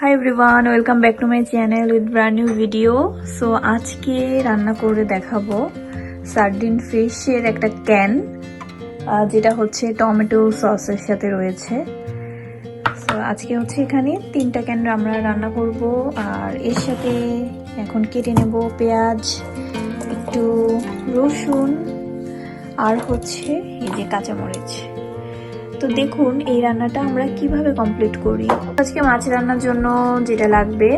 Hi everyone, welcome back to my channel with brand new video. So আজকে রান্না করে দেখাবো সার্ডিন ফিশের একটা ক্যান, যেটা হচ্ছে টমেটো সসের সাথে রয়েছে। সো আজকে হচ্ছে এখানে 3টা ক্যান আমরা রান্না করব, আর এর সাথে এখন কেটে নেব পেঁয়াজ, একটু রসুন, আর হচ্ছে এই যে কাঁচামরিচ। তো দেখুন এই রান্নাটা আমরা কিভাবে কমপ্লিট করি। আজকে মাছ রান্নার জন্য যেটা লাগবে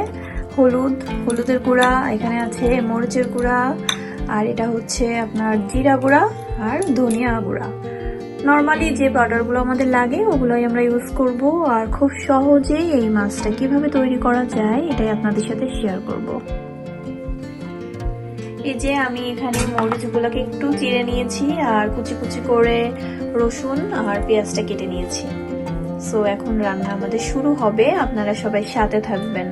হলুদের গুঁড়া, এখানে আছে মরিচের গুঁড়া, আর এটা হচ্ছে আপনার জিরা গুঁড়া আর ধনিয়া গুঁড়া। নর্মালি যে পাউডারগুলো আমাদের লাগে ওগুলোই আমরা ইউজ করব, আর খুব সহজেই এই মাছটা কিভাবে তৈরি করা যায় এটাই আপনাদের সাথে শেয়ার করব। এই যে আমি এখানে মরিচগুলোকে একটু চিড়ে নিয়েছি, আর কুচি কুচি করে রসুন আর পেঁয়াজটা কেটে নিয়েছি। সো এখন রান্না আমাদের শুরু হবে, আপনারা সবাই সাথে থাকবেন।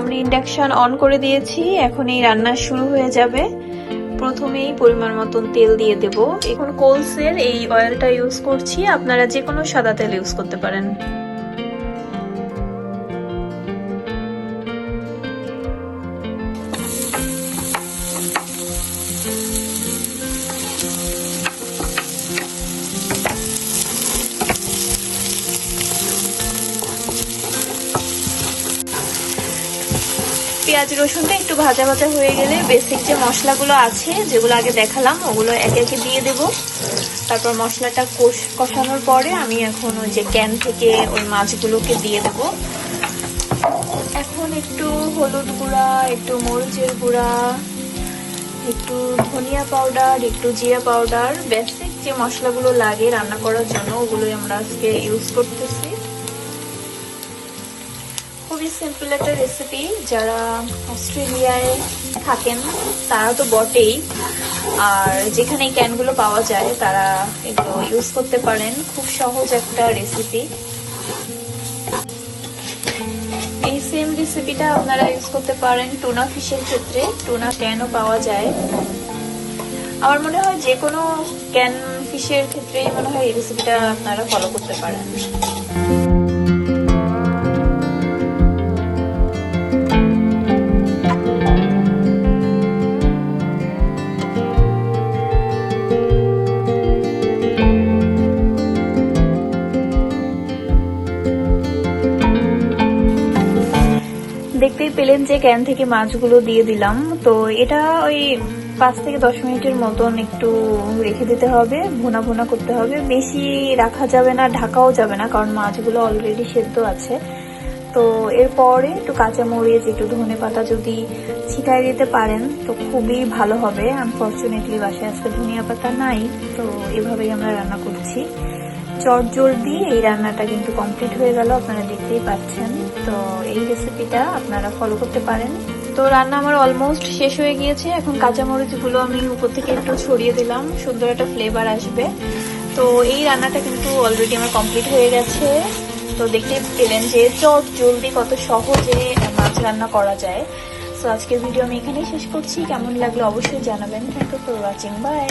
আমি ইন্ডাকশন অন করে দিয়েছি, এখন এই রান্না শুরু হয়ে যাবে। প্রথমেই পরিমাণ মতন তেল দিয়ে দেব। এখন কোলসের এই অয়েলটা ইউজ করছি, আপনারা যে কোনো সাদা তেল ইউজ করতে পারেন। পেঁয়াজ রসুনটা একটু ভাজা ভাজা হয়ে গেলে বেসিক যে মশলাগুলো আছে যেগুলো আগে দেখালাম ওগুলো একে একে দিয়ে দেব। তারপর মশলাটা কষানোর পরে আমি এখন ওই যে ক্যান থেকে ওই মাছগুলোকে দিয়ে দেব। এখন একটু হলুদ গুঁড়া, একটু মরিচের গুঁড়া, একটু ধনিয়া পাউডার, একটু জিরা পাউডার, বেসিক যে মশলাগুলো লাগে রান্না করার জন্য ওগুলোই আমরা আজকে ইউজ করতেছি। খুবই সিম্পল একটা রেসিপি, যারা অস্ট্রেলিয়ায় থাকেন তারা তো বটেই, আর যেখানে এই ক্যানগুলো পাওয়া যায় তারা এগুলো ইউজ করতে পারেন। খুব সহজ একটা রেসিপি। এই সেম রেসিপিটা আপনারা ইউজ করতে পারেন টুনা ফিশের ক্ষেত্রে। টুনা ক্যানও পাওয়া যায়। আমার মনে হয় যে কোনো ক্যান ফিশের ক্ষেত্রেই মনে হয় এই রেসিপিটা আপনারা ফলো করতে পারেন। দেখতেই পেলেন যে ক্যান থেকে মাছগুলো দিয়ে দিলাম। তো এটা ওই 5 থেকে 10 মিনিটের মতন একটু রেখে দিতে হবে, ভুনা ভুনা করতে হবে। বেশি রাখা যাবে না, ঢাকাও যাবে না, কারণ মাছগুলো অলরেডি সেদ্ধ আছে। তো এরপরে একটু কাঁচামরিচ, একটু ধনেপাতা যদি ছিটাই দিতে পারেন তো খুবই ভালো হবে। আনফর্চুনেটলি বাসায় আজকে ধনিয়া পাতা নাই, তো এভাবেই আমরা রান্না করছি। চটজলদি এই রান্নাটা কিন্তু কমপ্লিট হয়ে গেল, আপনারা দেখতেই পাচ্ছেন। তো এই রেসিপিটা আপনারা ফলো করতে পারেন। তো রান্না আমার অলমোস্ট শেষ হয়ে গিয়েছে। এখন কাঁচামরিচগুলো আমি উপর থেকে একটু ছড়িয়ে দিলাম, সুন্দর একটা ফ্লেভার আসবে। তো এই রান্নাটা কিন্তু অলরেডি আমার কমপ্লিট হয়ে গেছে। তো দেখতেই পেলেন যে চটজলদি কত সহজে মাছ রান্না করা যায়। তো আজকের ভিডিও আমি এখানেই শেষ করছি। কেমন লাগলো অবশ্যই জানাবেন। Thank you for watching, by.